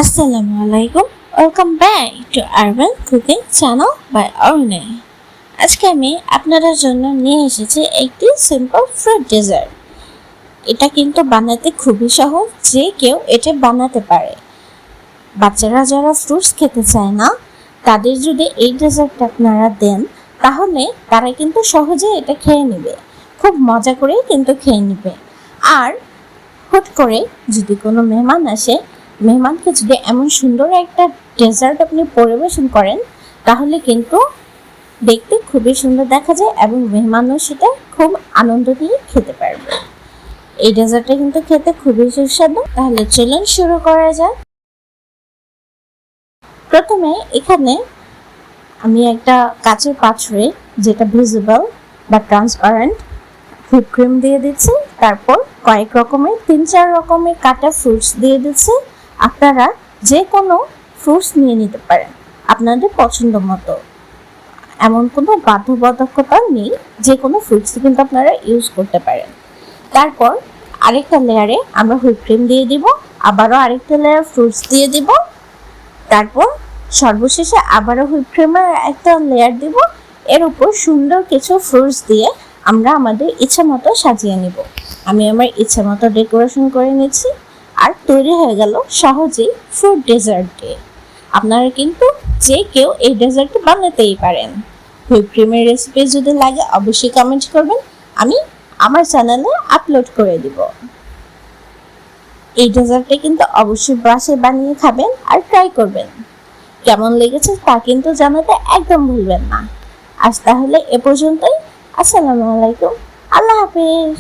আসসালামু আলাইকুম, welcome back to urban cooking channel by অরুণে। আজকে আমি আপনাদের জন্য নিয়ে এসেছি একটি সিম্পল ফ্রুট ডেজার্ট। এটা কিন্তু বানাতে খুবই সহজ, যে কেউ এটা বানাতে পারে। বাচ্চারা যারা ফ্রুটস খেতে চায় না, তাদের যদি এই ডেজার্টটা আপনারা দেন, তাহলে তারা কিন্তু সহজে এটা খেয়ে নেবে, খুব মজা করে কিন্তু খেয়ে নেবে। আর হুট করে যদি কোনো মেহমান আসে, মেহমানকে যদি এমন সুন্দর একটা ডেজার্ট আপনি পরিবেশন করেন, তাহলে কিন্তু দেখতে খুবই সুন্দর দেখা যায় এবং মেহমানও সেটা খুব আনন্দ দিয়ে খেতে পারবে। এই ডেজার্টটা কিন্তু খেতে খুবই সুস্বাদু। তাহলে চলুন শুরু করা যাক। প্রথমে এখানে আমি একটা কাঁচের পাত্রে, যেটা ভিজিবল বা ট্রান্সপারেন্ট, হুইপ ক্রিম দিয়ে দিচ্ছি। তারপর কয়েক রকমের 3-4 রকমের কাটা ফ্রুটস দিয়ে দিচ্ছি। আপনারা যে কোনো ফ্রুটস নিয়ে নিতে পারেন আপনাদের পছন্দ মতো, এমন কোনো বাধ্যবাধকতা নেই, যে কোনো ফ্রুটস কিন্তু আপনারা ইউজ করতে পারেন। তারপর আরেকটা লেয়ারে আমরা হুইপ ক্রিম দিয়ে দিব, আবারও আরেকটা লেয়ার ফ্রুটস দিয়ে দিব, তারপর সর্বশেষে আবারও হুইপ ক্রিমের একটা লেয়ার দিব। এর উপর সুন্দর কিছু ফ্রুটস দিয়ে আমরা আমাদের ইচ্ছা মতো সাজিয়ে নিব। আমি আমার ইচ্ছা মতো ডেকোরেশন করে নিচ্ছি, আর তৈরি হয়ে গেল সহজেই ফ্রুট ডেজার্ট। আপনারা কিন্তু যে কেউ এই ডেজার্টটি বানাতেই পারেন। হুইপ ক্রিমের রেসিপি যদি লাগে অবশ্যই কমেন্ট করবেন, আমি আমার চ্যানেলে আপলোড করে দিব। এই ডেজার্টটা কিন্তু অবশ্যই বাসায় বানিয়ে খাবেন আর ট্রাই করবেন। কেমন লেগেছে তা কিন্তু জানাতে একদম ভুলবেন না। আজ তাহলে এ পর্যন্তই। আসসালামু আলাইকুম, আল্লাহ হাফেজ।